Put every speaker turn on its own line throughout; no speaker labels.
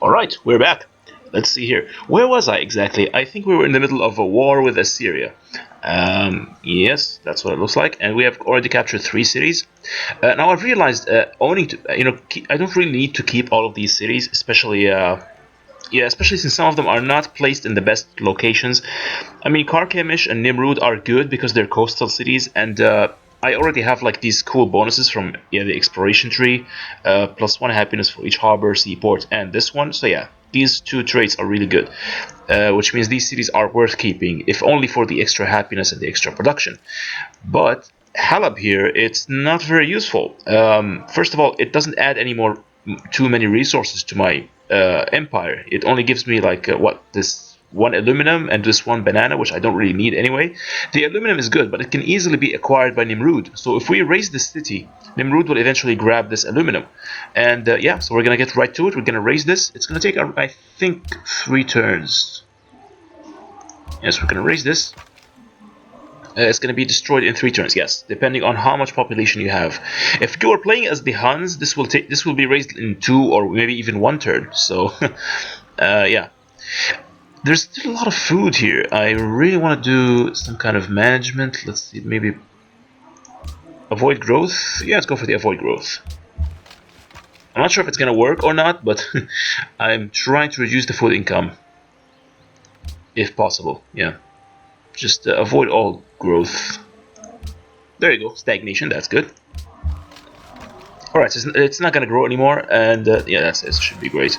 Alright, we're back. Let's see here. Where was I exactly? I think we were in the middle of a war with Assyria. Yes, that's what it looks like. And we have already captured 3 cities. Now I've realized owning to, I don't really need to keep all of these cities, especially especially since some of them are not placed in the best locations. I mean, Karkemish and Nimrud are good because they're coastal cities, and I already have like these cool bonuses from the exploration tree, +1 happiness for each harbor, seaport, and this one. So yeah, these 2 traits are really good, which means these cities are worth keeping, if only for the extra happiness and the extra production. But Halab here, it's not very useful. First of all, it doesn't add any more too many resources to my empire. It only gives me like this 1 aluminum and this 1 banana, which I don't really need anyway. The aluminum is good, but it can easily be acquired by Nimrud. So if we raise this city, Nimrud will eventually grab this aluminum. And yeah, so we're gonna get right to it. We're gonna raise this. It's gonna take, I think, 3 turns. Yes, we're gonna raise this. It's going to be destroyed in 3 turns, yes, depending on how much population you have. If you are playing as the Huns, this will be raised in 2 or maybe even 1 turn. So, yeah. There's still a lot of food here. I really want to do some kind of management. Let's see, maybe avoid growth. Yeah, let's go for the avoid growth. I'm not sure if it's going to work or not, but I'm trying to reduce the food income, if possible. Yeah. Just avoid all growth. There you go, stagnation, that's good. Alright, so it's not going to grow anymore, and yeah, it should be great.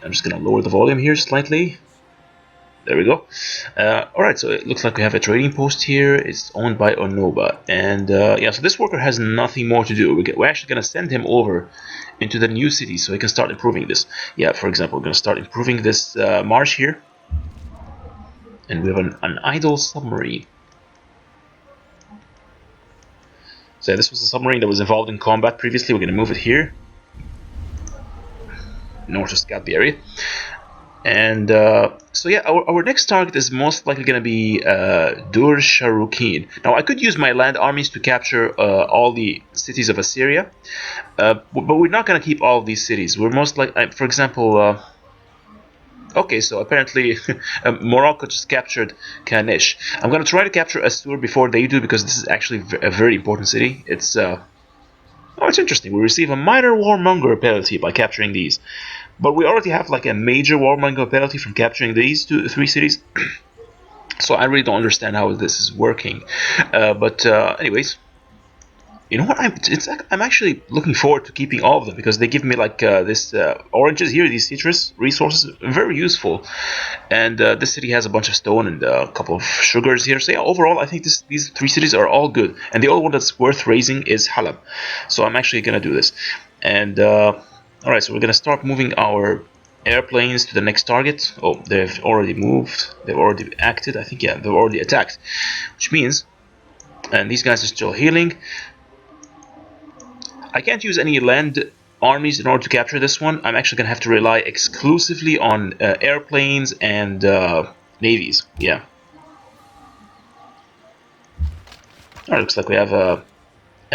I'm just going to lower the volume here slightly. There we go. Alright, so it looks like we have a trading post here. It's owned by Onoba, and yeah, so this worker has nothing more to do. We're actually going to send him over into the new city so he can start improving this. Yeah, for example, we're going to start improving this marsh here. And we have an idle submarine. So yeah, this was a submarine that was involved in combat previously. We're going to move it here in order to scout the area. And so yeah, our next target is most likely going to be Dur Sharukin. Now I could use my land armies to capture all the cities of Assyria, but we're not going to keep all of these cities. We're most like, for example, okay, so apparently Morocco just captured Kanish. I'm going to try to capture Assur before they do, because this is actually a very important city. It's it's interesting. We receive a minor warmonger penalty by capturing these, but we already have like a major warmonger penalty from capturing these 3 cities. So I really don't understand how this is working. But anyways, you know what? I'm actually looking forward to keeping all of them, because they give me like this oranges here, these citrus resources, very useful. And this city has a bunch of stone and a couple of sugars here. So yeah, overall, I think these 3 cities are all good. And the only one that's worth raising is Halab. So I'm actually gonna do this. And alright, so we're gonna start moving our airplanes to the next target. Oh, they've already moved. They've already acted. I think, yeah, they've already attacked, which means, and these guys are still healing. I can't use any land armies in order to capture this one. I'm actually going to have to rely exclusively on airplanes and navies. Yeah. Alright, looks like we have a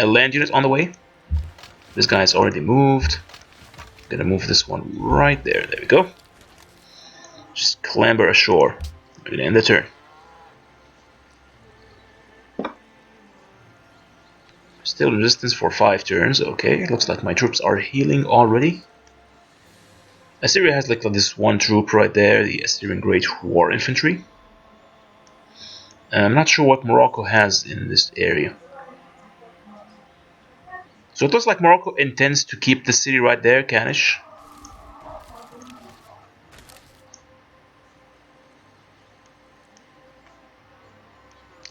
land unit on the way. This guy's already moved. I'm gonna move this one right there. There we go. Just clamber ashore. We're gonna end the turn. Still resistance for 5 turns. Okay, looks like my troops are healing already. Assyria has like this 1 troop right there, the Assyrian Great War Infantry. I'm not sure what Morocco has in this area. So it looks like Morocco intends to keep the city right there, Kanish.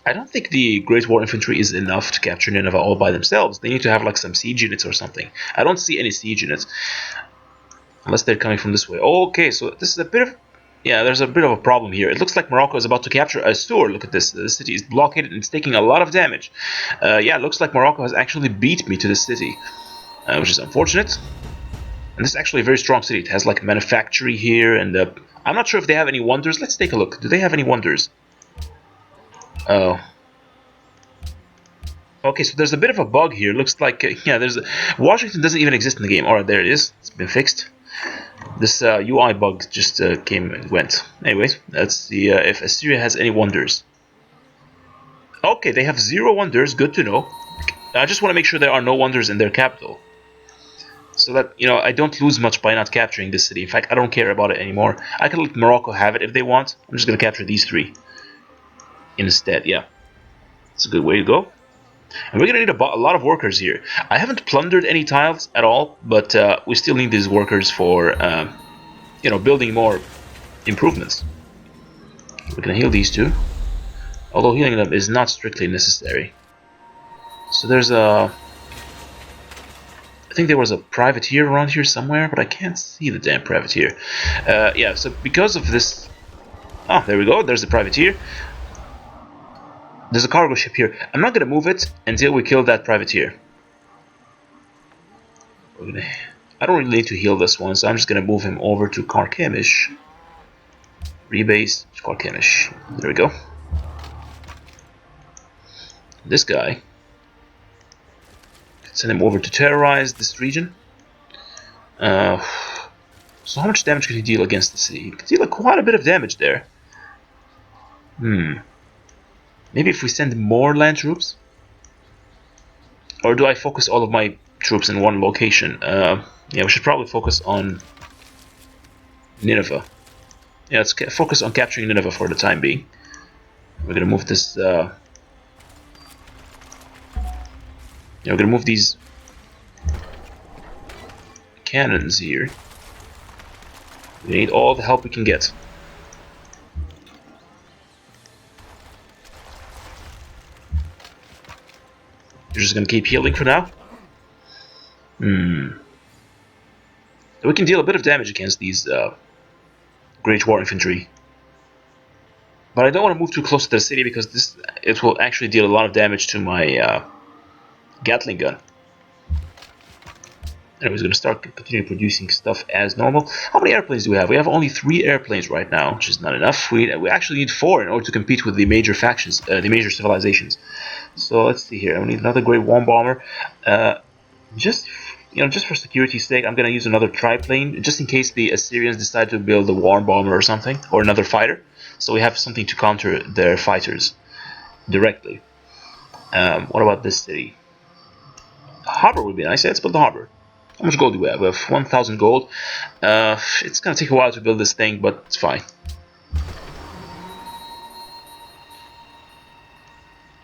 I don't think the Great War Infantry is enough to capture Nineveh all by themselves. They need to have like some siege units or something. I don't see any siege units, unless they're coming from this way. Okay, so this is a bit of... yeah, there's a bit of a problem here. It looks like Morocco is about to capture Assur. Look at this. The city is blockaded and it's taking a lot of damage. Yeah, it looks like Morocco has actually beat me to this city, which is unfortunate. And this is actually a very strong city. It has like manufactory here, and I'm not sure if they have any wonders. Let's take a look. Do they have any wonders? Oh. Okay, so there's a bit of a bug here. Looks like, yeah, Washington doesn't even exist in the game. Alright, there it is. It's been fixed. This UI bug just came and went. Anyways, let's see if Assyria has any wonders. Okay, they have 0 wonders. Good to know. I just want to make sure there are no wonders in their capital, so that, you know, I don't lose much by not capturing this city. In fact, I don't care about it anymore. I can let Morocco have it if they want. I'm just going to capture these 3 instead. Yeah, it's a good way to go. And we're going to need a lot of workers here. I haven't plundered any tiles at all, but we still need these workers for, you know, building more improvements. We're going to heal these 2, although healing them is not strictly necessary. So there's a... I think there was a privateer around here somewhere, but I can't see the damn privateer. Yeah, so because of this... Oh, there we go, there's the privateer. There's a cargo ship here. I'm not going to move it until we kill that privateer. I don't really need to heal this one, so I'm just going to move him over to Carchemish. Rebase to Carchemish. There we go. This guy... Send him over to terrorize this region. So how much damage could he deal against the city? He could deal quite a bit of damage there. Maybe if we send more land troops? Or do I focus all of my troops in one location? Yeah, we should probably focus on Nineveh. Yeah, let's focus on capturing Nineveh for the time being. We're gonna move this... Yeah, we're gonna move these cannons here. We need all the help we can get. You're just gonna keep healing for now? We can deal a bit of damage against these Great War Infantry. But I don't want to move too close to the city because it will actually deal a lot of damage to my Gatling gun. Anyways, going to start continuing producing stuff as normal. How many airplanes do we have? We have only 3 airplanes right now, which is not enough. We actually need 4 in order to compete with the major factions, the major civilizations. So let's see here. I need another Great War Bomber. Just for security's sake, I'm going to use another triplane, just in case the Assyrians decide to build a war bomber or something, or another fighter. So we have something to counter their fighters directly. What about this city? A harbor would be nice. Let's build the harbor. How much gold do we have? We have 1,000 gold. It's going to take a while to build this thing, but it's fine.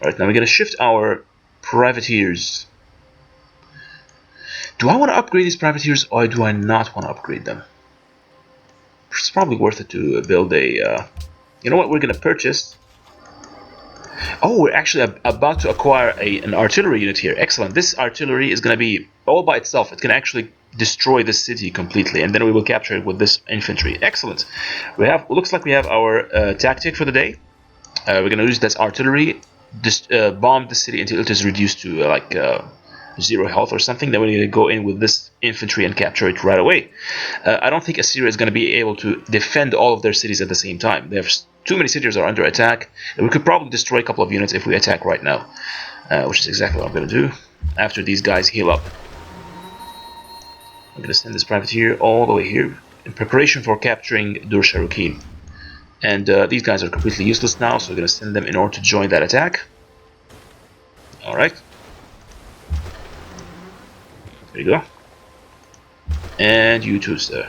Alright, now we're going to shift our privateers. Do I want to upgrade these privateers, or do I not want to upgrade them? It's probably worth it to build a... you know what we're going to purchase? Oh, we're actually about to acquire an artillery unit here. Excellent. This artillery is going to be all by itself. It can actually destroy the city completely, and then we will capture it with this infantry. Excellent. Looks like we have our tactic for the day. We're going to use this artillery, bomb the city until it is reduced to 0 health or something. Then we need to go in with this infantry and capture it right away. I don't think Assyria is going to be able to defend all of their cities at the same time. They have too many cities are under attack, and we could probably destroy a couple of units if we attack right now, which is exactly what I'm going to do after these guys heal up. I'm going to send this privateer all the way here in preparation for capturing Dur Sharukin. And these guys are completely useless now, so we're going to send them in order to join that attack. Alright. There you go. And you too, sir.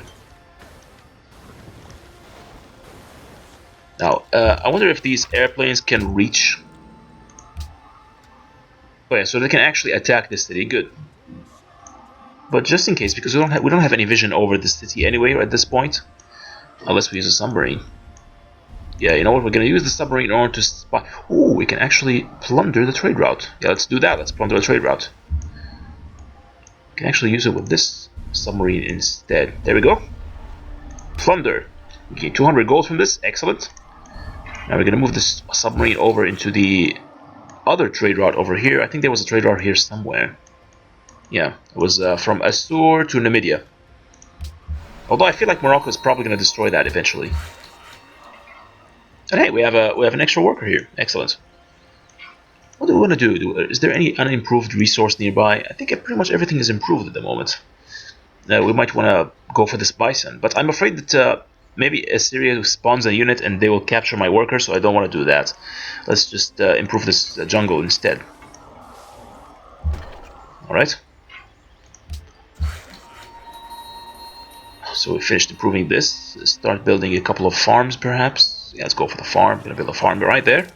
Now, I wonder if these airplanes can reach... Oh yeah, so they can actually attack this city. Good. But just in case, because we don't have any vision over the city anyway at this point, unless we use a submarine. Yeah, you know what? We're going to use the submarine in order to spot... Ooh, we can actually plunder the trade route. Yeah, let's do that. Let's plunder the trade route. We can actually use it with this submarine instead. There we go. Plunder. We get 200 gold from this. Excellent. Now we're going to move this submarine over into the other trade route over here. I think there was a trade route here somewhere. Yeah, it was from Assur to Numidia. Although I feel like Morocco is probably going to destroy that eventually. And hey, we have an extra worker here. Excellent. What do we want to do? Is there any unimproved resource nearby? I think pretty much everything is improved at the moment. We might want to go for this bison, but I'm afraid that maybe Assyria spawns a unit and they will capture my workers, so I don't want to do that. Let's just improve this jungle instead. Alright. So we finished improving this. Start building a couple of farms, perhaps. Yeah, let's go for the farm. I'm gonna build a farm right there.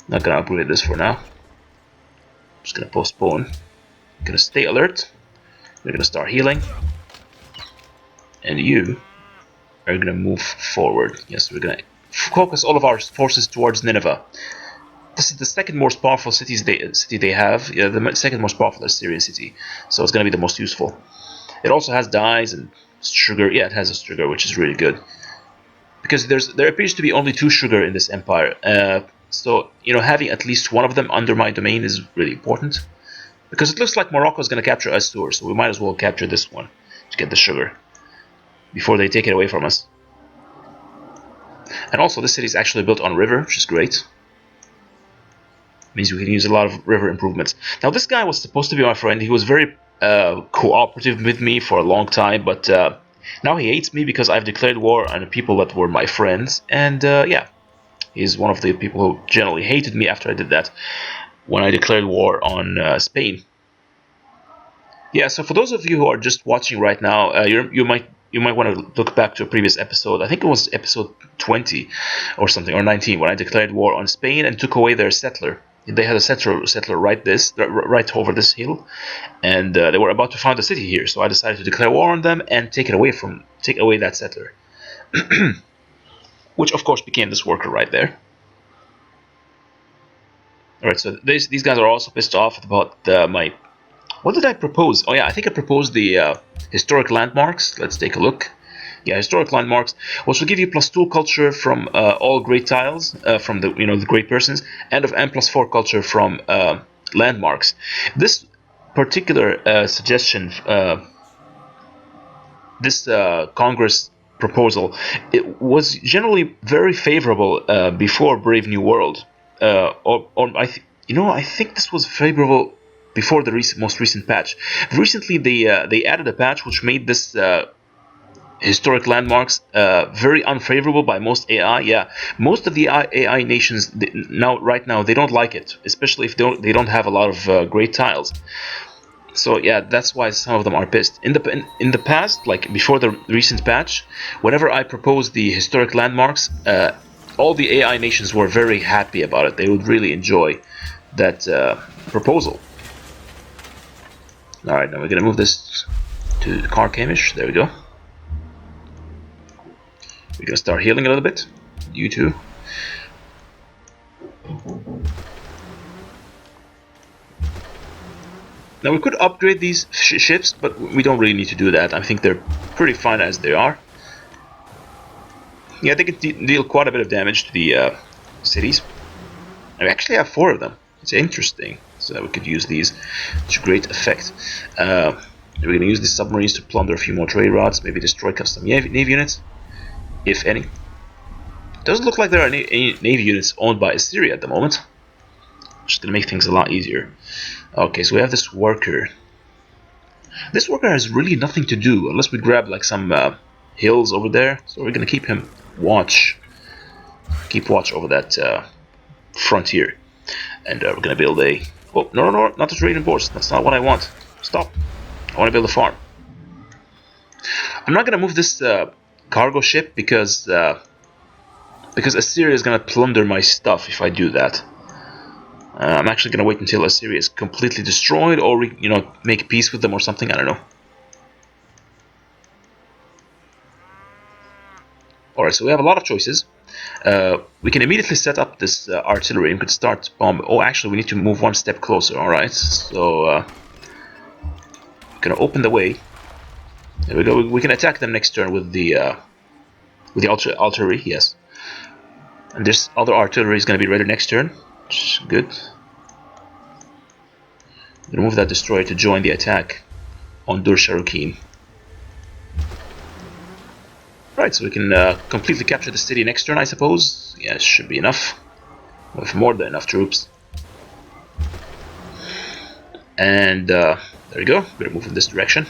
Not gonna upgrade this for now. Just gonna postpone. Gonna stay alert. We're gonna start healing. And you are gonna move forward. Yes, we're gonna focus all of our forces towards Nineveh. This is the second most powerful city they have. Yeah, the second most powerful Assyrian city. So it's gonna be the most useful. It also has dyes and sugar. Yeah, it has a sugar, which is really good. Because there appears to be only 2 sugar in this empire. So, you know, having at least one of them under my domain is really important. Because it looks like Morocco is going to capture Assur, so we might as well capture this one to get the sugar before they take it away from us. And also, this city is actually built on a river, which is great. Means we can use a lot of river improvements. Now, this guy was supposed to be my friend. He was very cooperative with me for a long time, but now he hates me because I've declared war on the people that were my friends. And yeah, he's one of the people who generally hated me after I did that, when I declared war on Spain. Yeah, so for those of you who are just watching right now, you might want to look back to a previous episode. I think it was episode 20 or something, or 19, when I declared war on Spain and took away their settler. They had a settler right over this hill, and they were about to found a city here. So I decided to declare war on them and take away that settler, which of course became this worker right there. All right, so these guys are also pissed off about my. What did I propose? Oh yeah, I think I proposed the historic landmarks. Let's take a look. Yeah, historic landmarks, which will give you +2 culture from all great tiles, from the the great persons, and of M+4 culture from landmarks. This particular suggestion, this Congress proposal, it was generally very favorable before Brave New World, or I think this was favorable before the most recent patch. Recently, they added a patch which made this. Historic landmarks very unfavorable by most AI. Yeah, most of the AI nations right now they don't like it, especially if they don't have a lot of great tiles. So yeah, that's why some of them are pissed. In the past, like before the recent patch, whenever I proposed the historic landmarks, all the AI nations were very happy about it. They would really enjoy that proposal. All right, now we're gonna move this to Carchemish. There we go. We're gonna start healing a little bit. You too. Now we could upgrade these ships, but we don't really need to do that. I think they're pretty fine as they are. Yeah, they can deal quite a bit of damage to the cities. I actually have 4 of them. It's interesting. So we could use these to great effect. We're gonna use these submarines to plunder a few more trade routes, maybe destroy custom Navy units, if any. Doesn't look like there are any Navy units owned by Assyria at the moment, which is going to make things a lot easier. Okay, so we have this worker. This worker has really nothing to do unless we grab like some hills over there. So we're going to keep him keep watch over that frontier. And we're going to build a... Oh, no, not the trading boards. That's not what I want. Stop. I want to build a farm. I'm not going to move this cargo ship because Assyria is going to plunder my stuff if I do that. I'm actually going to wait until Assyria is completely destroyed, or make peace with them or something. I don't know. Alright, so we have a lot of choices. We can immediately set up this artillery and could start bombing. Oh, actually, we need to move one step closer. Alright, so gonna open the way. There we go. We can attack them next turn with the artillery. Yes, and this other artillery is gonna be ready next turn. Which is good. I'm gonna move that destroyer to join the attack on Dur Sharukin. Right, so we can completely capture the city next turn, I suppose. Yeah, it should be enough. with more than enough troops. And there we go. We're gonna move in this direction.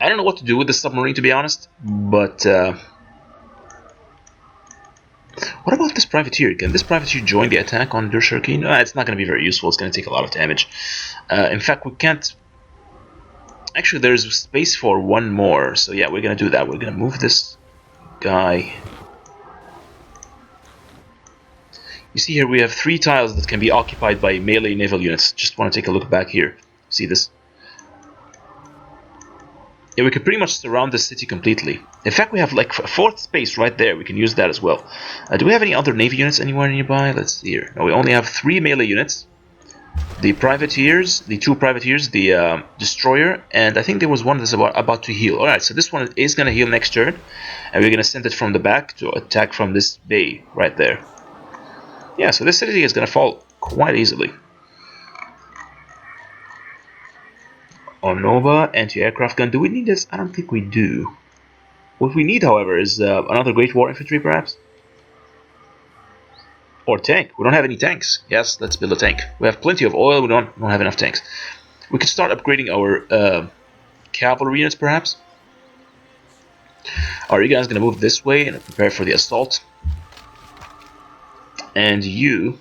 I don't know what to do with the submarine, to be honest, but what about this privateer? Can this privateer join the attack on Durshurki? No, it's not going to be very useful. It's going to take a lot of damage. In fact, we can't... Actually, there's space for one more, so yeah, we're going to do that. We're going to move this guy. You see here we have 3 tiles that can be occupied by melee naval units. Just want to take a look back here. See this? Yeah, we could pretty much surround the city completely. In fact, we have like a 4th space right there. We can use that as well. Do we have any other navy units anywhere nearby? Let's see here. No, we only have 3 melee units. The privateers, the 2 privateers, the destroyer, and I think there was one that's about to heal. Alright, so this one is going to heal next turn. And we're going to send it from the back to attack from this bay right there. Yeah, so this city is going to fall quite easily. Nova anti-aircraft gun. Do we need this? I don't think we do. What we need, however, is another Great War Infantry, perhaps? Or tank. We don't have any tanks. Yes, let's build a tank. We have plenty of oil. We don't have enough tanks. We could start upgrading our cavalry units, perhaps. Are you guys going to move this way and prepare for the assault? And you...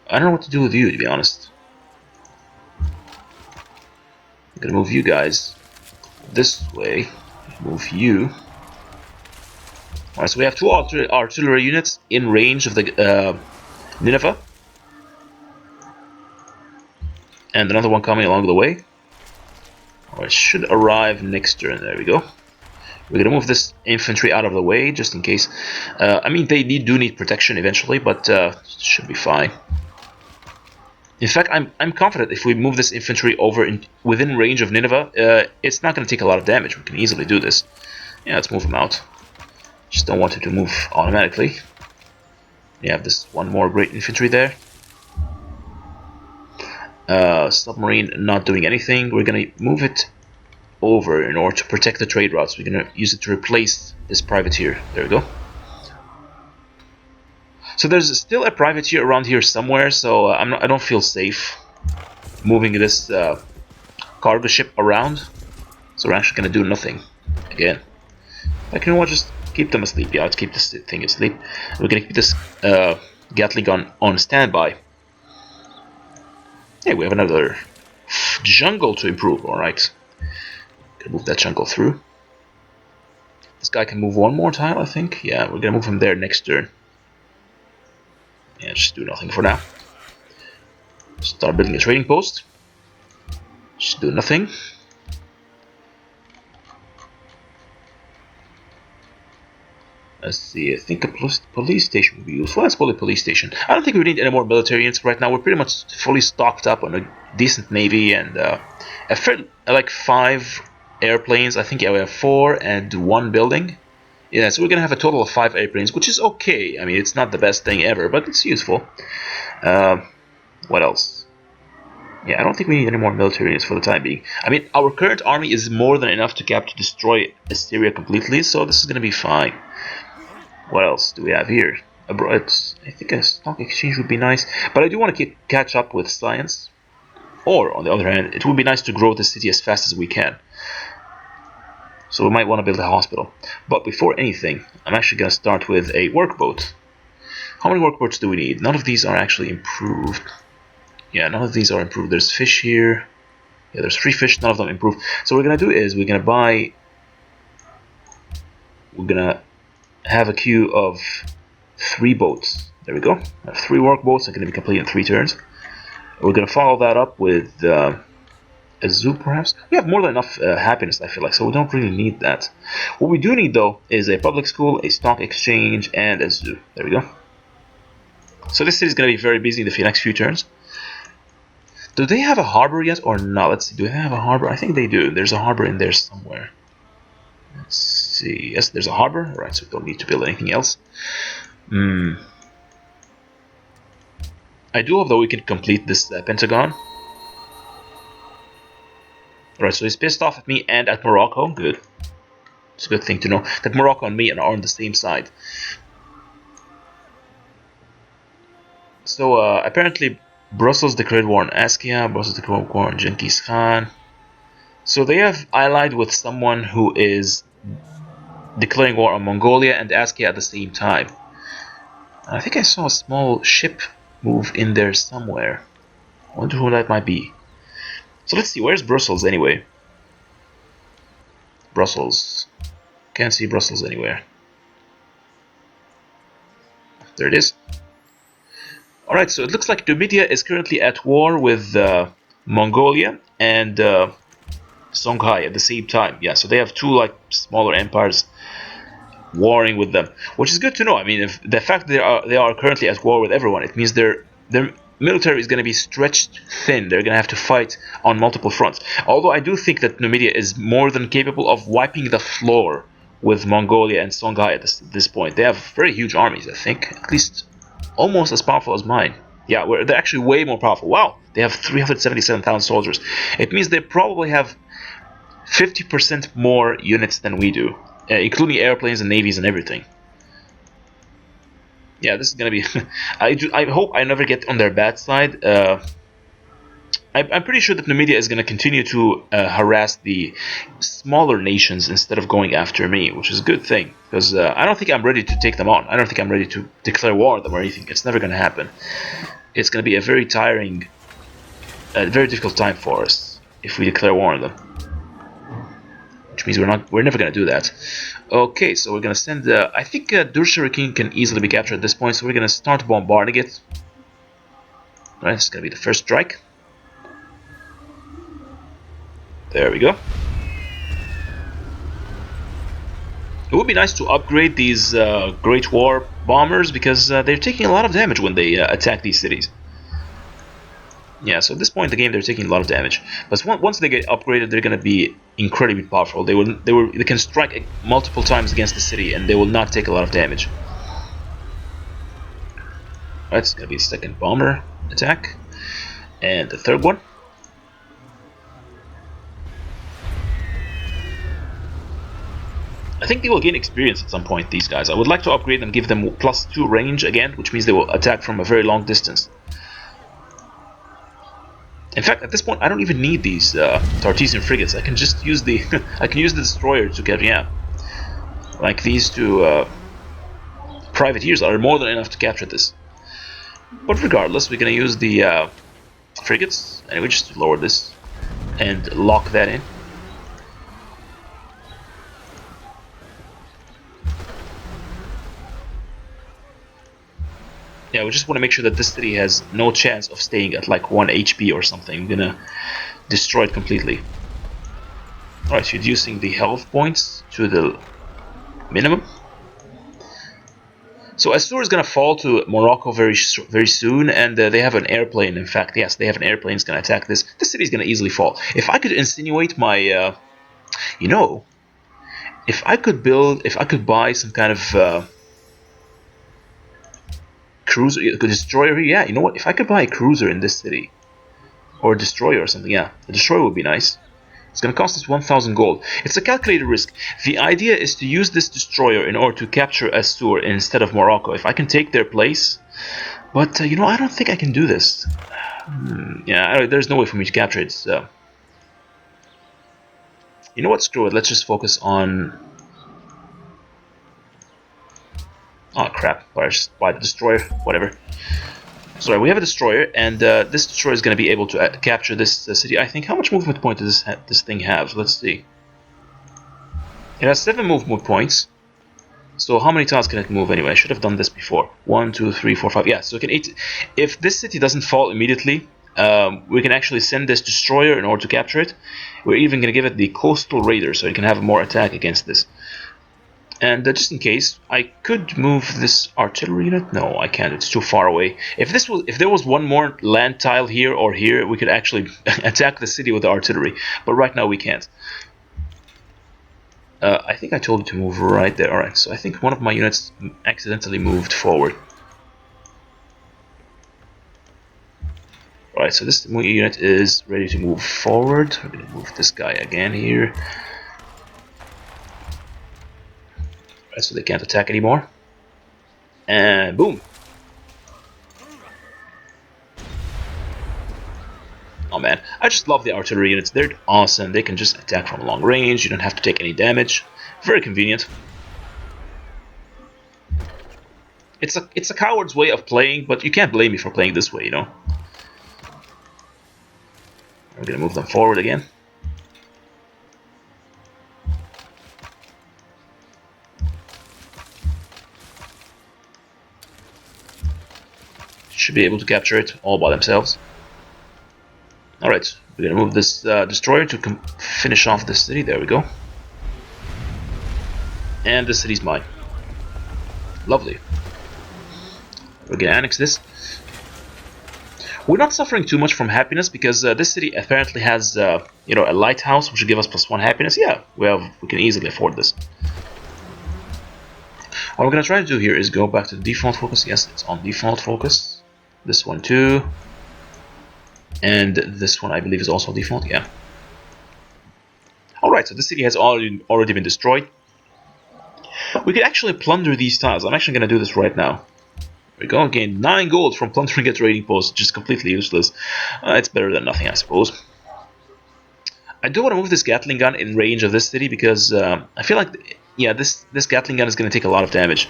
I don't know what to do with you, to be honest. I'm going to move you guys this way. Move you. Alright, so we have 2 artillery units in range of the Nineveh. And another one coming along the way. Alright, should arrive next turn. There we go. We're going to move this infantry out of the way, just in case. I mean, they do need protection eventually, but should be fine. In fact, I'm confident if we move this infantry over within range of Nineveh, it's not going to take a lot of damage. We can easily do this. Yeah, let's move them out. Just don't want it to move automatically. We have this one more great infantry there. Submarine not doing anything. We're going to move it over in order to protect the trade routes. We're going to use it to replace this privateer. There we go. So there's still a privateer around here somewhere, so I don't feel safe moving this cargo ship around. So we're actually going to do nothing again. I can just keep them asleep. Yeah, let's keep this thing asleep. We're going to keep this Gatling gun on standby. Hey, we have another jungle to improve. Alright. Gonna move that jungle through. This guy can move one more tile, I think. Yeah, we're gonna move him there next turn. Yeah, just do nothing for now. Start building a trading post. Just do nothing. Let's see, I think a police station would be useful. Let's build a police station. I don't think we need any more military units right now. We're pretty much fully stocked up on a decent navy and like 5 airplanes. I think, yeah, we have 4 and 1 building. Yeah, so we're gonna have a total of 5 airplanes, which is okay. I mean, it's not the best thing ever, but it's useful. What else? Yeah, I don't think we need any more military units for the time being. I mean, our current army is more than enough to destroy Assyria completely, so this is gonna be fine. What else do we have here? I think a stock exchange would be nice, but I do want to catch up with science. Or, on the other hand, it would be nice to grow the city as fast as we can. So we might want to build a hospital. But before anything, I'm actually going to start with a workboat. How many workboats do we need? None of these are actually improved. Yeah, none of these are improved. There's fish here. Yeah, there's 3 fish, none of them improved. So what we're going to do is we're going to have a queue of 3 boats. There we go. I have 3 workboats. They're going to be complete in 3 turns. We're going to follow that up with a zoo, perhaps. We have more than enough happiness, I feel like, so we don't really need that. What we do need, though, is a public school, a stock exchange, and a zoo. There we go. So this city is going to be very busy in the next few turns. Do they have a harbor yet or not? Let's see. Do they have a harbor? I think they do. There's a harbor in there somewhere. Let's see. Yes, there's a harbor. Alright, so we don't need to build anything else. I do hope that we can complete this Pentagon. Alright, so he's pissed off at me and at Morocco. Good. It's a good thing to know that Morocco and me are on the same side. So apparently Brussels declared war on Askia, Brussels declared war on Genghis Khan. So they have allied with someone who is declaring war on Mongolia and Askia at the same time. I think I saw a small ship move in there somewhere. I wonder who that might be. So let's see, where's Brussels anyway? Brussels. Can't see Brussels anywhere. There it is. Alright, so it looks like Numidia is currently at war with Mongolia and Songhai at the same time. Yeah, so they have two like smaller empires warring with them, which is good to know. I mean, if the fact that they are currently at war with everyone, it means their military is going to be stretched thin. They're going to have to fight on multiple fronts. Although I do think that Numidia is more than capable of wiping the floor with Mongolia and Songhai at this point. They have very huge armies, I think, at least almost as powerful as mine. Yeah, they're actually way more powerful. Wow, they have 377,000 soldiers. It means they probably have 50% more units than we do, including airplanes and navies and everything. Yeah, this is gonna be. I hope I never get on their bad side. I'm pretty sure that Numidia is gonna continue to harass the smaller nations instead of going after me, which is a good thing because I don't think I'm ready to take them on. I don't think I'm ready to declare war on them or anything. It's never gonna happen. It's gonna be a very tiring, very difficult time for us if we declare war on them. Which means we're never gonna do that. Okay, so we're gonna send. I think Durshurikin can easily be captured at this point, so we're gonna start bombarding it. Right, it's gonna be the first strike. There we go. It would be nice to upgrade these Great War bombers because they're taking a lot of damage when they attack these cities. Yeah, so at this point in the game they're taking a lot of damage, but once they get upgraded, they're gonna be incredibly powerful. They can strike multiple times against the city, and they will not take a lot of damage. Alright, it's gonna be the second bomber attack, and the third one. I think they will gain experience at some point. These guys, I would like to upgrade them, give them +2 range again, which means they will attack from a very long distance. In fact, at this point, I don't even need these Tartessan frigates. I can just use the I can use the destroyer to get like these two privateers are more than enough to capture this. But regardless, we're gonna use the frigates anyway, just to lower this and lock that in. Yeah, we just want to make sure that this city has no chance of staying at like 1 HP or something. We're gonna destroy it completely. Alright, reducing the health points to the minimum. So Assur is gonna fall to Morocco very soon, and they have an airplane. In fact, yes, they have an airplane that's gonna attack this. This city is gonna easily fall. If I could insinuate my, you know, if I could buy some kind of cruiser, destroyer. Yeah, you know what? If I could buy a cruiser in this city, or a destroyer or something, yeah, a destroyer would be nice. It's going to cost us 1,000 gold. It's a calculated risk. The idea is to use this destroyer in order to capture Assur instead of Morocco. If I can take their place, but you know, I don't think I can do this. Yeah, there's no way for me to capture it. So. You know what? Screw it. Let's just focus on. Oh crap! Buy the destroyer. Whatever. So we have a destroyer, and this destroyer is going to be able to capture this city. I think. How much movement point does this thing have? Let's see. It has 7 movement points. So how many tiles can it move anyway? I should have done this before. 1, 2, 3, 4, 5. Yeah. So it can eat. If this city doesn't fall immediately, we can actually send this destroyer in order to capture it. We're even going to give it the coastal raider, so it can have more attack against this. And just in case, I could move this artillery unit. No, I can't. It's too far away. If there was one more land tile here or here, we could actually attack the city with the artillery. But right now we can't. I think I told you to move right there. Alright, so I think one of my units accidentally moved forward. Alright, so this unit is ready to move forward. We're going to move this guy again here. So they can't attack anymore. And boom. Oh man, I just love the artillery units. They're awesome. They can just attack from long range. You don't have to take any damage. Very convenient. It's a coward's way of playing, but you can't blame me for playing this way, you know. We're gonna move them forward again. Should be able to capture it all by themselves. Alright, we're gonna move this destroyer to finish off this city. There we go. And the city's mine. Lovely. We're gonna annex this. We're not suffering too much from happiness because this city apparently has, you know, a lighthouse which will give us +1 happiness. Yeah, we can easily afford this. What we're gonna try to do here is go back to the default focus. Yes, it's on default focus. This one too. And this one I believe is also default, yeah. Alright, so this city has already been destroyed. We could actually plunder these tiles. I'm actually going to do this right now. There we go, gain 9 gold from plundering a trading post, which is completely useless. It's better than nothing, I suppose. I do want to move this Gatling gun in range of this city because I feel like, yeah, this Gatling gun is going to take a lot of damage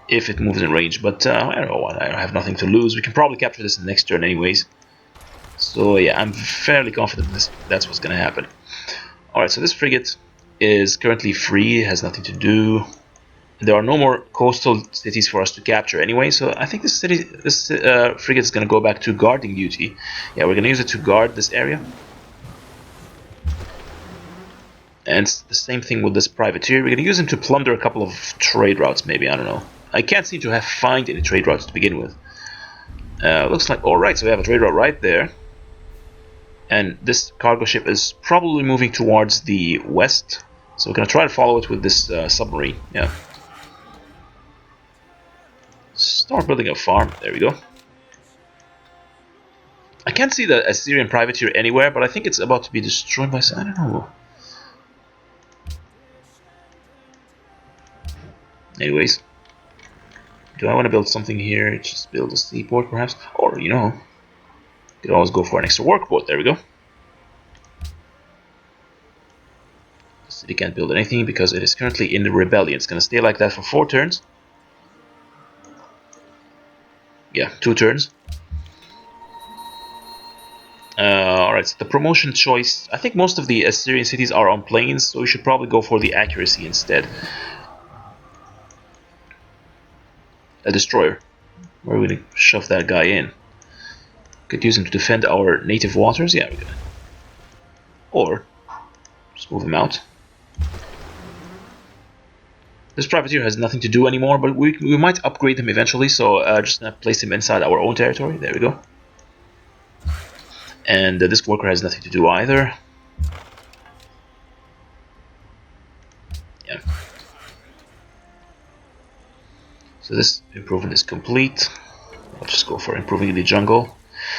if it moves in range. But I don't know what, I have nothing to lose. We can probably capture this in the next turn anyways. So yeah, I'm fairly confident that's what's going to happen. Alright, so this frigate is currently free, has nothing to do. There are no more coastal cities for us to capture anyway, so I think this frigate is going to go back to guarding duty. Yeah, we're going to use it to guard this area. And it's the same thing with this privateer. We're going to use him to plunder a couple of trade routes, maybe, I don't know. I can't seem to find any trade routes to begin with. Looks like, alright, so we have a trade route right there. And this cargo ship is probably moving towards the west. So we're going to try to follow it with this submarine. Yeah. Start building a farm. There we go. I can't see the Assyrian privateer anywhere, but I think it's about to be destroyed by... I don't know. Anyways. Do I want to build something here? Just build a seaport, perhaps? Or, you know... You could always go for an extra workboat. There we go. The city can't build anything because it is currently in the rebellion. It's going to stay like that for 4 turns. Yeah, 2 turns. Alright, so the promotion choice. I think most of the Assyrian cities are on plains, so we should probably go for the accuracy instead. A destroyer. Where are we going to shove that guy in? Could use him to defend our native waters. Yeah, we could. Or just move him out. This privateer has nothing to do anymore, but we might upgrade him eventually. So just gonna place him inside our own territory. There we go. And this worker has nothing to do either. Yeah. So this improvement is complete. I'll just go for improving the jungle.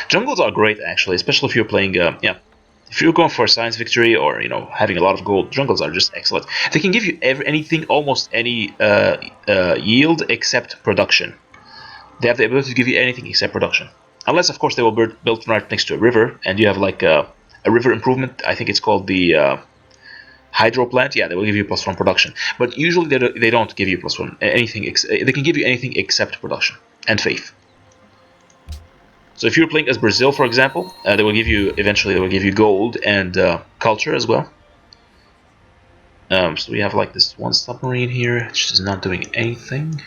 Jungles are great, actually, especially if you're playing, yeah, if you're going for a science victory or, you know, having a lot of gold. Jungles are just excellent. They can give you anything, almost any yield except production. They have the ability to give you anything except production. Unless, of course, they will built right next to a river, and you have like a river improvement. I think it's called the hydro plant. Yeah, they will give you +1 production. But usually they don't give you +1 anything. They can give you anything except production and faith. So if you're playing as Brazil, for example, they will give you gold and culture as well. So we have like this one submarine here, which is not doing anything.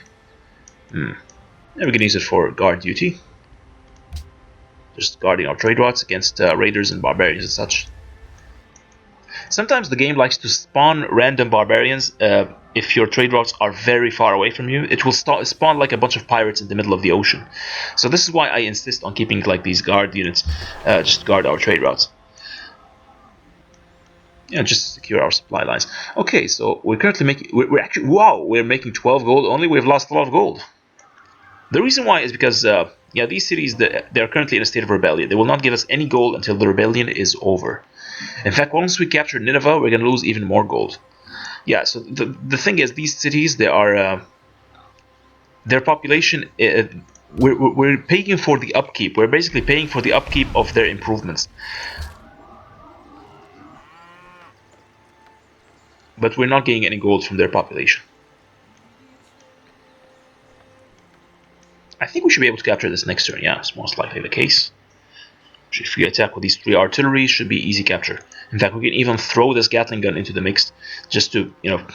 And we can use it for guard duty, just guarding our trade routes against raiders and barbarians and such. Sometimes the game likes to spawn random barbarians. If your trade routes are very far away from you, it will spawn like a bunch of pirates in the middle of the ocean. So this is why I insist on keeping like these guard units, just guard our trade routes. Yeah, just to secure our supply lines. Okay, so we're currently making, we're making 12 gold only. We've lost a lot of gold. The reason why is because, yeah, these cities, they're currently in a state of rebellion. They will not give us any gold until the rebellion is over. In fact, once we capture Nineveh, we're going to lose even more gold. Yeah, so the thing is, these cities, they are their population we're paying for the upkeep. We're basically paying for the upkeep of their improvements. But we're not getting any gold from their population. I think we should be able to capture this next turn. Yeah, it's most likely the case. If we attack with these 3 artillery, should be easy capture. In fact, we can even throw this Gatling gun into the mix, just to, you know,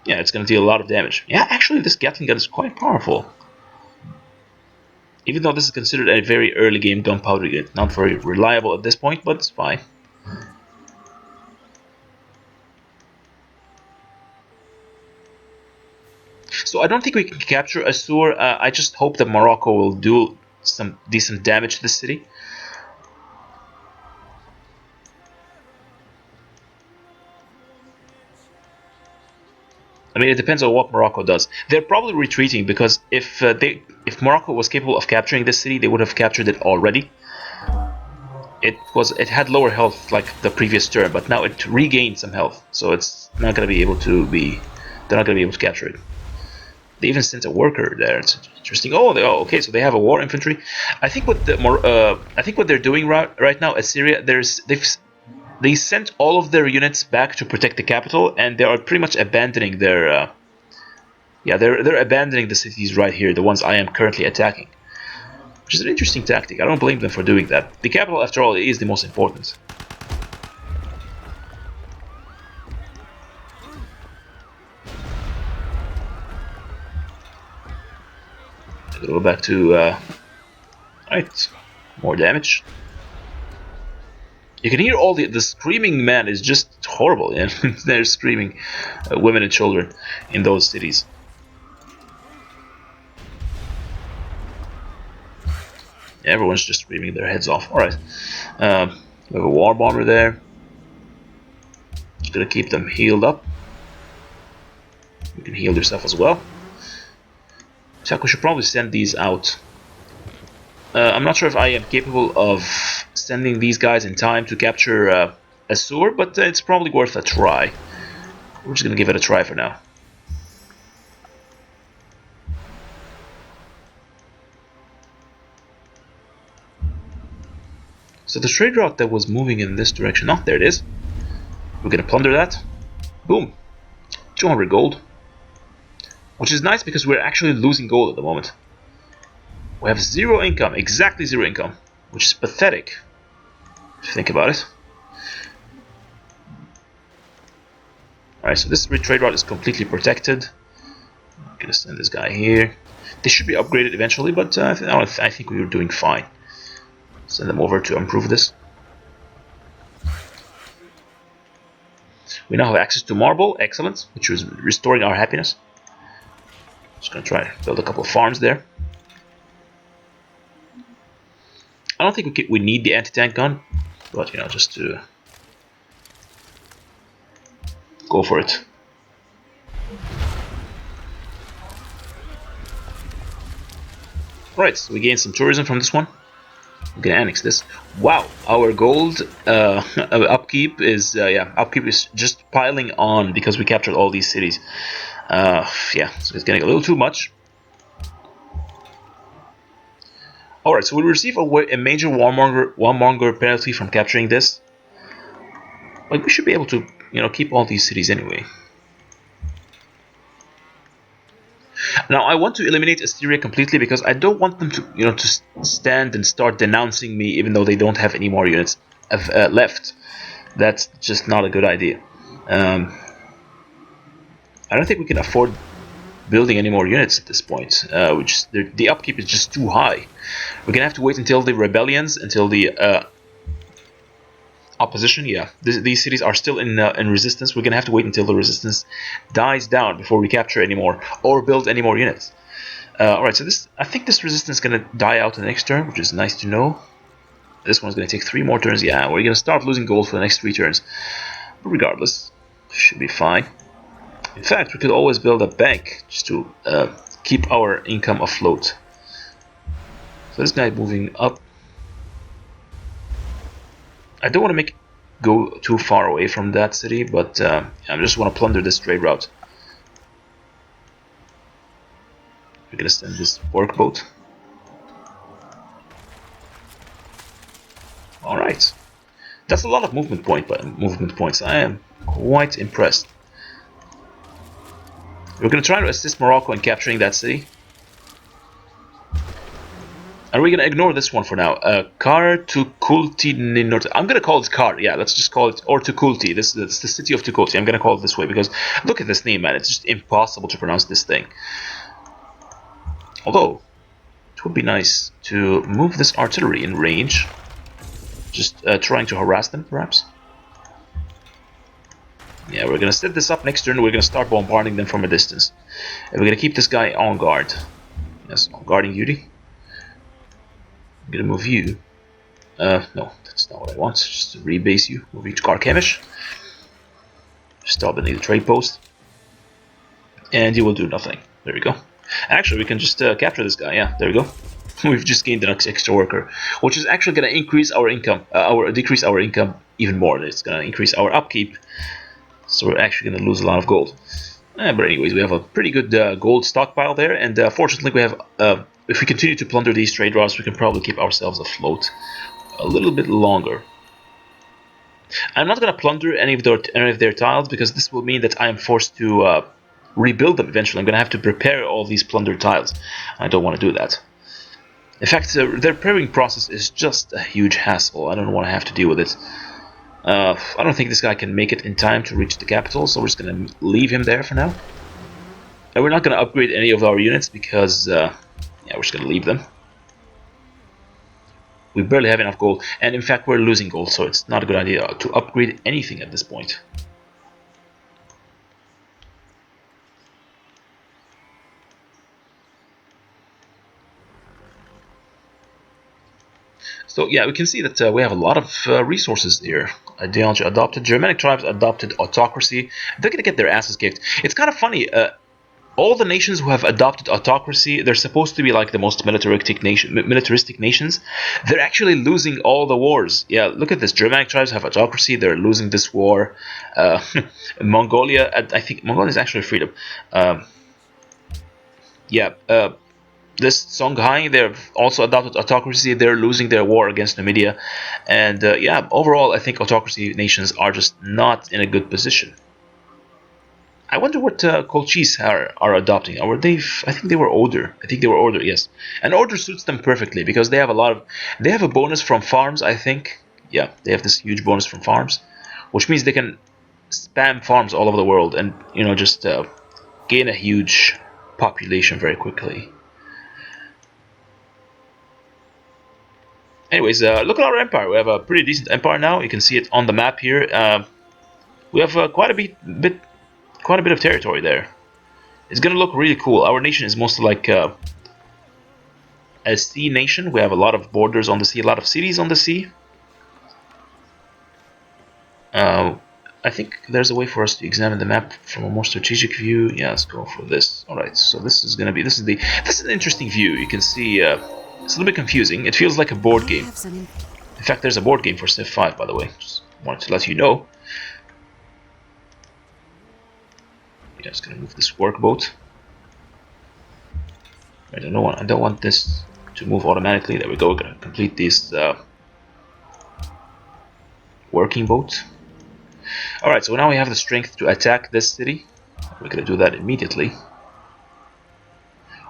yeah, it's going to deal a lot of damage. Yeah, actually, this Gatling gun is quite powerful. Even though this is considered a very early game gunpowder unit, not very reliable at this point, but it's fine. So I don't think we can capture Assur. I just hope that Morocco will do some decent damage to the city. I mean, it depends on what Morocco does. They're probably retreating because if Morocco was capable of capturing this city, they would have captured it already. It had lower health like the previous turn, but now it regained some health, so it's not going to be able to be. They're not going to be able to capture it. They even sent a worker there. It's interesting. Oh, okay. So they have a war infantry. I think what they're doing right now, Assyria, they sent all of their units back to protect the capital, and they are pretty much abandoning their. They're abandoning the cities right here, the ones I am currently attacking, which is an interesting tactic. I don't blame them for doing that. The capital, after all, is the most important. Go back to right, more damage. You can hear all the screaming. Man is just horrible. Yeah? They're screaming, women and children in those cities. Everyone's just screaming their heads off. All right, we have a war bomber there. Just gonna keep them healed up. You can heal yourself as well. So we should probably send these out. I'm not sure if I am capable of sending these guys in time to capture Assur, but it's probably worth a try. We're just gonna give it a try for now. So the trade route that was moving in this direction, oh, there it is. We're gonna plunder that. Boom, 200 gold, which is nice because we're actually losing gold at the moment. We have 0 income, exactly 0 income, which is pathetic if you think about it. Alright, so this trade route is completely protected. I'm gonna send this guy here. They should be upgraded eventually, but I think we were doing fine. Send them over to improve this. We now have access to marble, excellent, which is restoring our happiness. Just gonna try to build a couple of farms there. I don't think we need the anti-tank gun, but you know, just to go for it. Right, so we gained some tourism from this one. We can annex this. Wow, our gold upkeep is just piling on because we captured all these cities. Yeah, so it's getting a little too much. Alright, so we receive a major warmonger penalty from capturing this. But we should be able to, you know, keep all these cities anyway. Now I want to eliminate Assyria completely because I don't want them to, you know, to stand and start denouncing me even though they don't have any more units left. That's just not a good idea. I don't think we can afford building any more units at this point. The upkeep is just too high. We're gonna have to wait until the rebellions, until the opposition. Yeah, these cities are still in resistance. We're gonna have to wait until the resistance dies down before we capture any more or build any more units. All right, so I think this resistance is gonna die out in the next turn, which is nice to know. This one's gonna take 3 more turns. Yeah, we're gonna start losing gold for the next 3 turns. But regardless, should be fine. In fact, we could always build a bank just to keep our income afloat. So this guy moving up. I don't want to make it go too far away from that city, but I just want to plunder this trade route. We're gonna send this work boat. Alright. That's a lot of movement points. I am quite impressed. We're going to try to assist Morocco in capturing that city. And we're going to ignore this one for now. Kar Tukulti Ninort. I'm going to call it Kar. Yeah, let's just call it. Or Tukulti. This is the city of Tukulti. I'm going to call it this way because look at this name, man. It's just impossible to pronounce this thing. Although, it would be nice to move this artillery in range. Just trying to harass them, perhaps. Yeah, we're going to set this up next turn. We're going to start bombarding them from a distance. And we're going to keep this guy on guard. Yes, on guarding duty. I'm going to move you. No, that's not what I want. Just to rebase you. Move you to Karkemish. Stop beneath the trade post. And you will do nothing. There we go. Actually, we can just capture this guy. Yeah, there we go. We've just gained an extra worker, which is actually going to increase our income, decrease our income even more. It's going to increase our upkeep, so we're actually going to lose a lot of gold. But anyways, we have a pretty good gold stockpile there, and fortunately, we have. If we continue to plunder these trade routes, we can probably keep ourselves afloat a little bit longer. I'm not going to plunder any of their tiles because this will mean that I am forced to rebuild them eventually. I'm going to have to prepare all these plundered tiles. I don't want to do that. In fact, their preparing process is just a huge hassle. I don't want to have to deal with it. I don't think this guy can make it in time to reach the capital, so we're just going to leave him there for now. And we're not going to upgrade any of our units because, yeah, we're just going to leave them. We barely have enough gold, and in fact we're losing gold, so it's not a good idea to upgrade anything at this point. So yeah, we can see that we have a lot of resources here. Ideology adopted. Germanic tribes adopted autocracy. They're going to get their asses kicked. It's kind of funny. All the nations who have adopted autocracy, they're supposed to be like the most militaristic nations. They're actually losing all the wars. Yeah, look at this. Germanic tribes have autocracy. They're losing this war. Mongolia, I think Mongolia is actually freedom. Yeah. This Songhai, they've also adopted autocracy. They're losing their war against Numidia. And yeah, overall, I think autocracy nations are just not in a good position. I wonder what Colchis are adopting. Or they? I think they were order. I think they were order. Yes, and order suits them perfectly because they have a lot of. They have a bonus from farms. I think. Yeah, they have this huge bonus from farms, which means they can spam farms all over the world and just gain a huge population very quickly. Anyways, look at our empire. We have a pretty decent empire now. You can see it on the map here. We have quite a bit of territory there. It's gonna look really cool. Our nation is mostly like a sea nation. We have a lot of borders on the sea, a lot of cities on the sea. I think there's a way for us to examine the map from a more strategic view. Yeah, let's go for this. All right, so this is an interesting view. You can see it's a little bit confusing. It feels like a board game. In fact, there's a board game for Civ5, by the way. Just wanted to let you know. Yeah, just gonna move this workboat. I don't want this to move automatically. There we go. We're gonna complete this working boat. All right, so now we have the strength to attack this city. We're gonna do that immediately.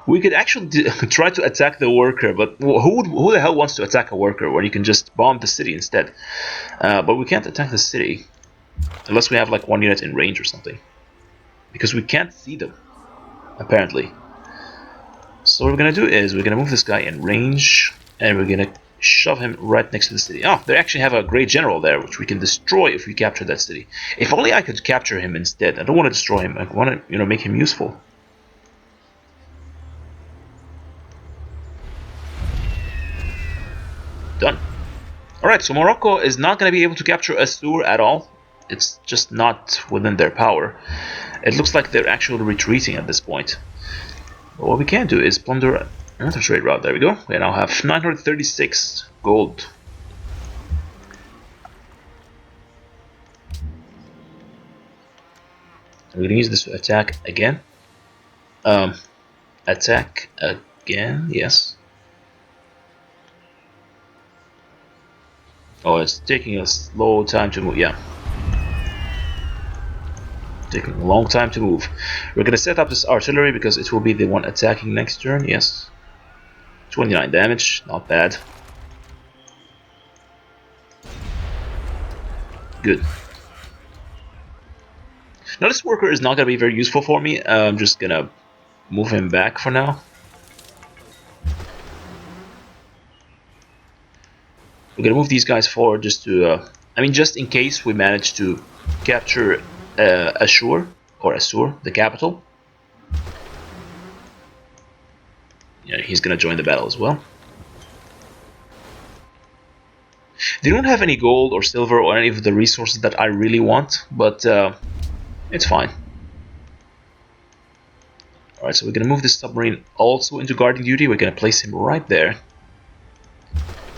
We could actually try to attack the worker, but who the hell wants to attack a worker when you can just bomb the city instead? But we can't attack the city unless we have like 1 unit in range or something, because we can't see them apparently. So what we're gonna do is we're gonna move this guy in range, and we're gonna shove him right next to the city. Oh, they actually have a great general there, which we can destroy if we capture that city. If only I could capture him instead. I don't want to destroy him. I want to, make him useful. Done. Alright, so Morocco is not going to be able to capture Assur at all. It's just not within their power. It looks like they're actually retreating at this point. But what we can do is plunder another trade route. There we go. We now have 936 gold. We're going to use this to attack again. Attack again, yes. Oh, it's taking a slow time to move. Yeah. Taking a long time to move. We're gonna set up this artillery because it will be the one attacking next turn. Yes. 29 damage. Not bad. Good. Now this worker is not gonna be very useful for me. I'm just gonna move him back for now. We're gonna move these guys forward just to, I mean, just in case we manage to capture Assur, the capital. Yeah, he's gonna join the battle as well. They don't have any gold or silver or any of the resources that I really want, but it's fine. Alright, so we're gonna move this submarine also into guarding duty. We're gonna place him right there.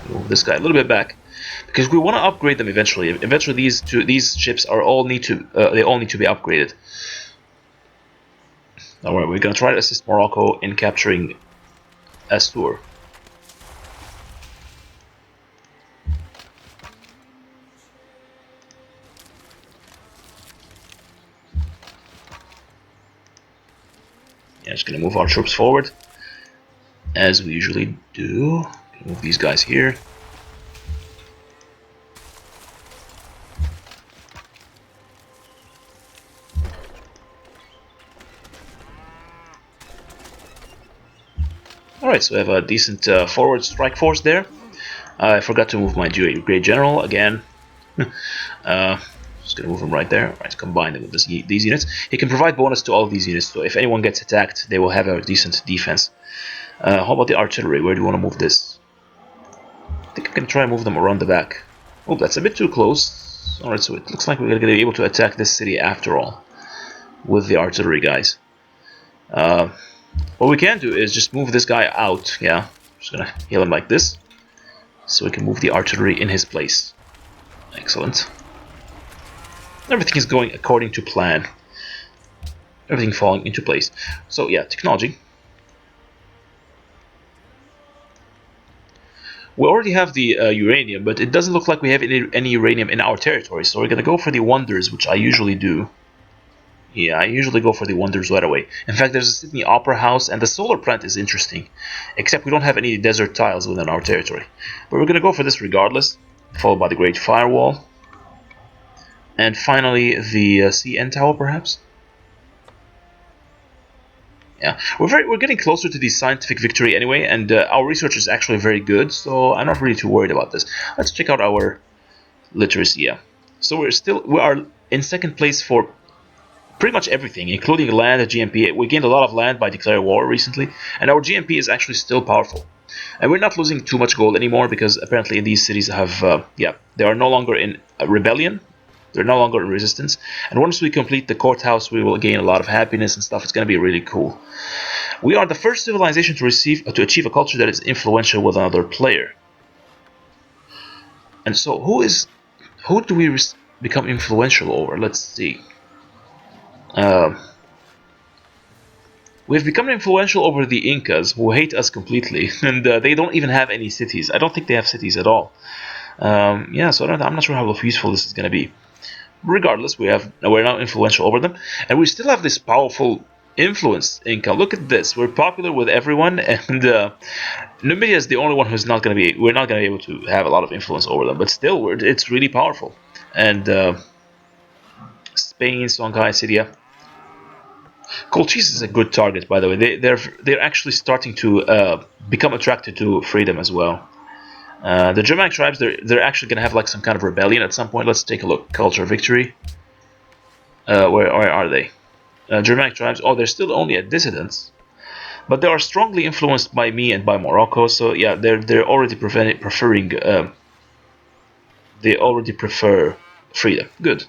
Move this guy a little bit back because we want to upgrade them eventually. Eventually, these ships are all need to they all need to be upgraded. Alright, we're gonna try to assist Morocco in capturing Assur. Yeah, just gonna move our troops forward as we usually do. Move these guys here. Alright, so we have a decent forward strike force there. I forgot to move my great general again. Just gonna move him right there. Alright, combine them with these units. He can provide bonus to all of these units, so if anyone gets attacked, they will have a decent defense. How about the artillery? Where do you want to move this? I think I can try and move them around the back. Oh, that's a bit too close. Alright, so it looks like we're going to be able to attack this city after all with the artillery guys. What we can do is just move this guy out. Yeah, just going to heal him like this so we can move the artillery in his place. Excellent. Everything is going according to plan. Everything falling into place. So yeah, technology. We already have the uranium, but it doesn't look like we have any uranium in our territory, so we're going to go for the wonders, which I usually do. Yeah, I usually go for the wonders right away. In fact, there's a Sydney Opera House, and the solar plant is interesting, except we don't have any desert tiles within our territory. But we're going to go for this regardless, followed by the Great Firewall. And finally, the CN Tower, perhaps? Yeah, we're getting closer to the scientific victory anyway, and our research is actually very good, so I'm not really too worried about this. Let's check out our literacy. Yeah, so we are in second place for pretty much everything, including land and GMP. We gained a lot of land by declaring war recently, and our GMP is actually still powerful. And we're not losing too much gold anymore because apparently these cities have, they are no longer in rebellion. They're no longer in resistance. And once we complete the courthouse, we will gain a lot of happiness and stuff. It's going to be really cool. We are the first civilization to achieve a culture that is influential with another player. And so who do we become influential over? Let's see. We've become influential over the Incas, who hate us completely, and they don't even have any cities. I don't think they have cities at all. Yeah, so I'm not sure how useful this is going to be. Regardless, we're now influential over them, and we still have this powerful influence Inca. Look at this. We're popular with everyone, and Numidia is the only one who's not going to be. We're not going to be able to have a lot of influence over them, but still, it's really powerful. And Spain, Songhai, Syria. Colchis is a good target, by the way. They're actually starting to become attracted to freedom as well. The Germanic tribes, they're actually going to have like some kind of rebellion at some point. Let's take a look. Culture victory. Where are they? Germanic tribes. Oh, they're still only at dissidents, but they are strongly influenced by me and by Morocco. So yeah, they're already preferring. They already prefer freedom. Good.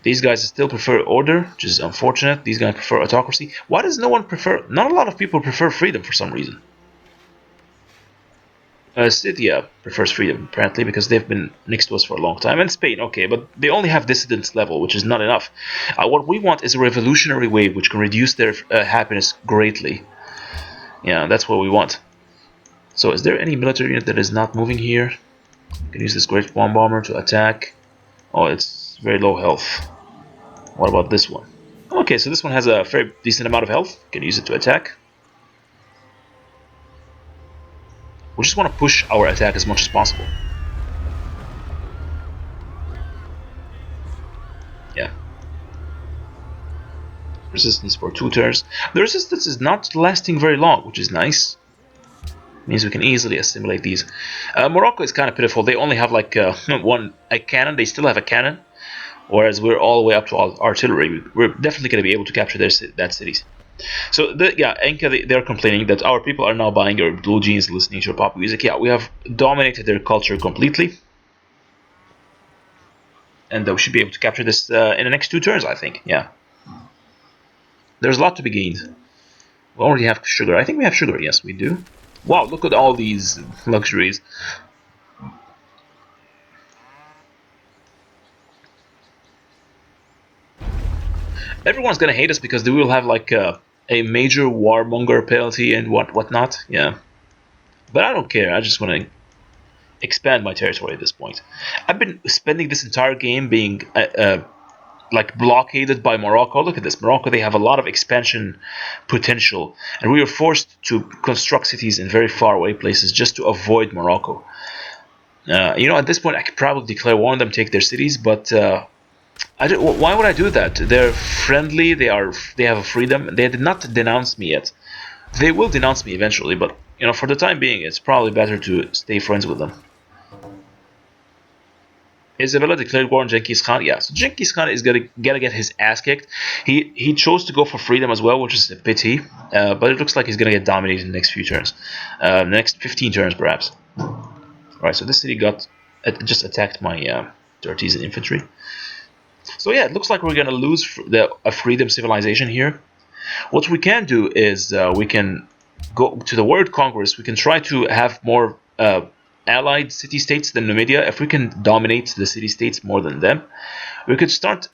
These guys still prefer order, which is unfortunate. These guys prefer autocracy. Why does no one prefer? Not a lot of people prefer freedom for some reason. Scythia prefers freedom, apparently, because they've been next to us for a long time. And Spain, okay, but they only have dissidence level, which is not enough. What we want is a revolutionary wave, which can reduce their happiness greatly. Yeah, that's what we want. So is there any military unit that is not moving here? We can use this great bomb bomber to attack. Oh, it's very low health. What about this one? Okay, so this one has a very decent amount of health. We can use it to attack. We just want to push our attack as much as possible. Yeah. Resistance for 2 turns. The resistance is not lasting very long, which is nice. Means we can easily assimilate these. Morocco is kind of pitiful. They only have like a cannon. They still have a cannon, whereas we're all the way up to artillery. We're definitely going to be able to capture that cities. So yeah, Enka, they're complaining that our people are now buying your blue jeans, listening to your pop music. Yeah, we have dominated their culture completely, and we should be able to capture this in the next 2 turns, I think. Yeah, there's a lot to be gained. We already have sugar. I think we have sugar. Yes, we do. Wow, look at all these luxuries. Everyone's gonna hate us because they will have like a major warmonger penalty and whatnot. Yeah, but I don't care. I just want to expand my territory at this point. I've been spending this entire game being like blockaded by Morocco. Look at this, Morocco. They have a lot of expansion potential, and we were forced to construct cities in very far away places just to avoid Morocco. You know, at this point, I could probably declare war on them, take their cities, but why would I do that? They're friendly. They have a freedom. They did not denounce me yet. They will denounce me eventually, but you know, for the time being, it's probably better to stay friends with them. Isabella declared war on Genghis Khan. Yeah, so Genghis Khan is gonna get his ass kicked. He chose to go for freedom as well, which is a pity. But it looks like he's gonna get dominated in the next few turns, the next 15 turns perhaps. All right, so this city just attacked my Tartessos infantry. So yeah, it looks like we're gonna lose a freedom civilization here. What we can do is we can go to the World Congress. We can try to have more allied city-states than Numidia. If we can dominate the city-states more than them, we could start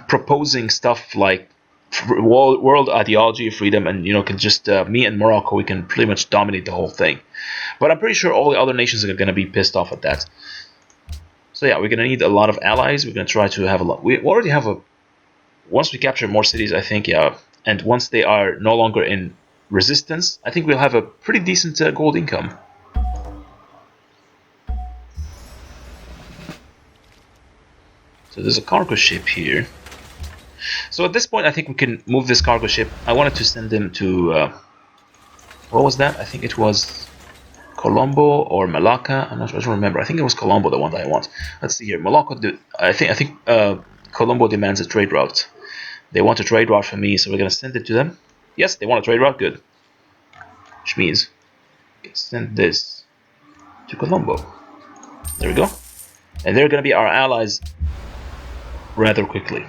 proposing stuff like world ideology, freedom, and you know, can just me and Morocco, we can pretty much dominate the whole thing. But I'm pretty sure all the other nations are going to be pissed off at that. So yeah, we're going to need a lot of allies. We're going to try to have a lot. We already have a. Once we capture more cities, I think, yeah, and once they are no longer in resistance, I think we'll have a pretty decent gold income. So there's a cargo ship here. So at this point, I think we can move this cargo ship. I wanted to send them to what was that? I think it was Colombo or Malacca. I don't remember. I think it was Colombo, the one that I want. Let's see here. Morocco. I think Colombo demands a trade route. They want a trade route from me, so we're gonna send it to them. Yes, they want a trade route. Good. Which means we can send this to Colombo. There we go. And they're gonna be our allies rather quickly.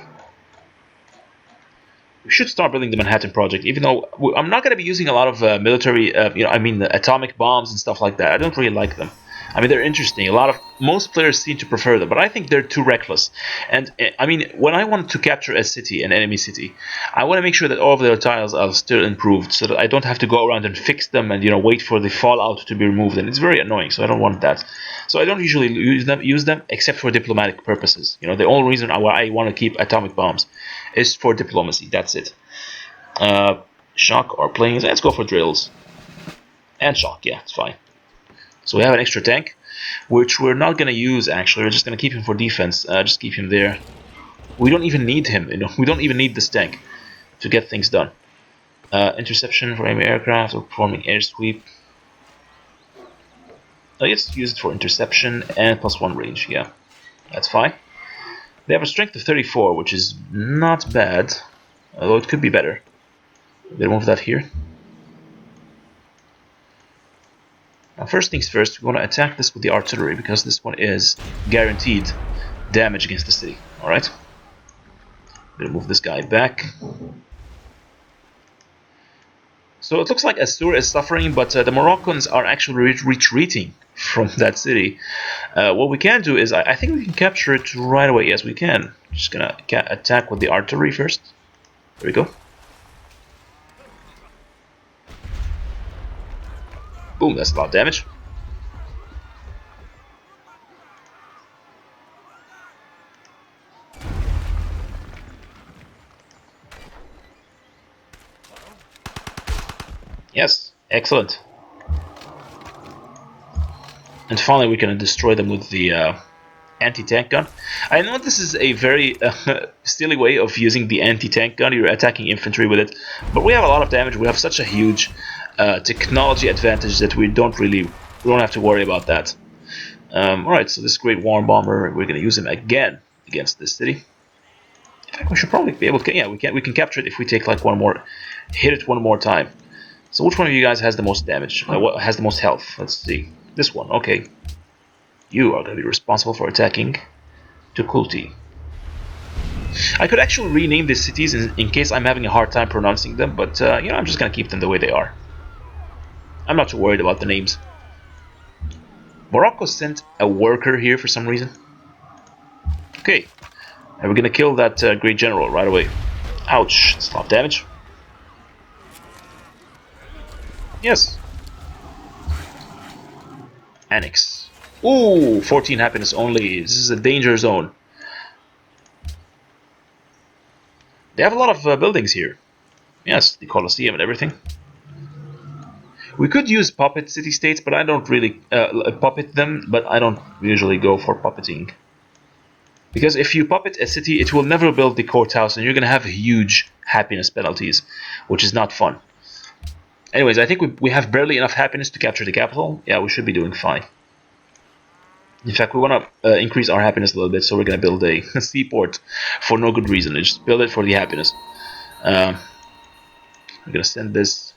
We should start building the Manhattan Project, even though I'm not going to be using a lot of military, atomic bombs and stuff like that. I don't really like them. I mean, they're interesting. Most players seem to prefer them, but I think they're too reckless. And I mean, when I want to capture a city, an enemy city, I want to make sure that all of their tiles are still improved, so that I don't have to go around and fix them and wait for the fallout to be removed. And it's very annoying, so I don't want that. So I don't usually use them except for diplomatic purposes. The only reason why I want to keep atomic bombs is for diplomacy. That's it. Shock or planes. Let's go for drills and shock. Yeah, it's fine. So we have an extra tank, which we're not going to use, actually. We're just going to keep him for defense. Just keep him there. We don't even need him. We don't even need this tank to get things done. Interception for enemy aircraft or performing air sweep. Let's use it for interception and +1 range. Yeah, that's fine. They have a strength of 34, which is not bad, although it could be better. We'll move that here. Now, first things first, we want to attack this with the artillery, because this one is guaranteed damage against the city. Alright? We'll move this guy back. So it looks like Assur is suffering, but the Moroccans are actually retreating from that city. What we can do is, I think we can capture it right away. Yes, we can. Just gonna attack with the artillery first. There we go. Boom, that's a lot of damage. Yes, excellent. And finally we can destroy them with the anti-tank gun. I know this is a very silly way of using the anti-tank gun. You're attacking infantry with it, but we have a lot of damage. We have such a huge technology advantage that we don't have to worry about that. Alright, so this great warm bomber, we're going to use him again against this city. In fact, we should probably be able to, yeah, we can capture it if we take like one more, hit it one more time. So which one of you guys has the most damage? What has the most health? Let's see. This one, okay. You are going to be responsible for attacking Tukulti. I could actually rename these cities in case I'm having a hard time pronouncing them, but you know, I'm just going to keep them the way they are. I'm not too worried about the names. Morocco sent a worker here for some reason. Okay, and we're going to kill that great general right away. Ouch, that's a lot of damage. Yes. Annex. Ooh, 14 happiness only. This is a danger zone. They have a lot of buildings here. Yes, the Colosseum and everything. We could use puppet city-states, but I don't really puppet them, but I don't usually go for puppeting. Because if you puppet a city, it will never build the courthouse, and you're going to have huge happiness penalties, which is not fun. Anyways, I think we have barely enough happiness to capture the capital. Yeah, we should be doing fine. In fact, we want to increase our happiness a little bit, so we're going to build a seaport for no good reason. Just build it for the happiness. We're going to send this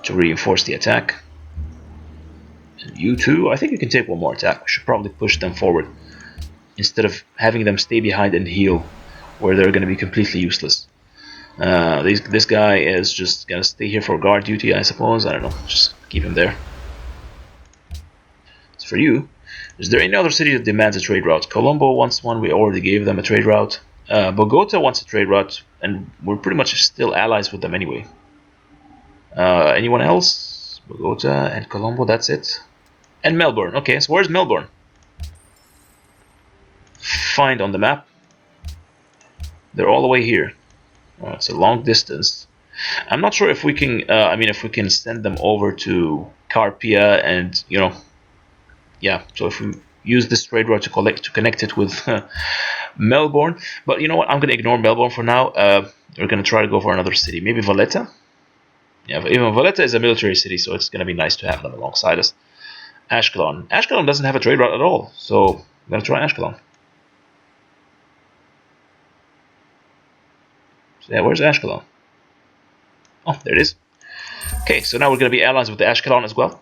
to reinforce the attack. And you two, I think you can take one more attack. We should probably push them forward instead of having them stay behind and heal, where they're going to be completely useless. This guy is just going to stay here for guard duty, I suppose. I don't know. Just keep him there. As for you, is there any other city that demands a trade route? Colombo wants one. We already gave them a trade route. Bogota wants a trade route, and we're pretty much still allies with them anyway. Anyone else? Bogota and Colombo, that's it. And Melbourne. Okay, so where's Melbourne? Find on the map. They're all the way here. It's a long distance. I'm not sure if we can. I mean, if we can send them over to Carpia, and you know, yeah. So if we use this trade route to connect it with Melbourne, but you know what? I'm gonna ignore Melbourne for now. We're gonna try to go for another city. Maybe Valletta. Yeah, even Valletta is a military city, so it's gonna be nice to have them alongside us. Ashkelon. Ashkelon doesn't have a trade route at all, so I'm gonna try Ashkelon. So yeah, where's Ashkelon? Oh, there it is. Okay, so now we're going to be allies with the Ashkelon as well.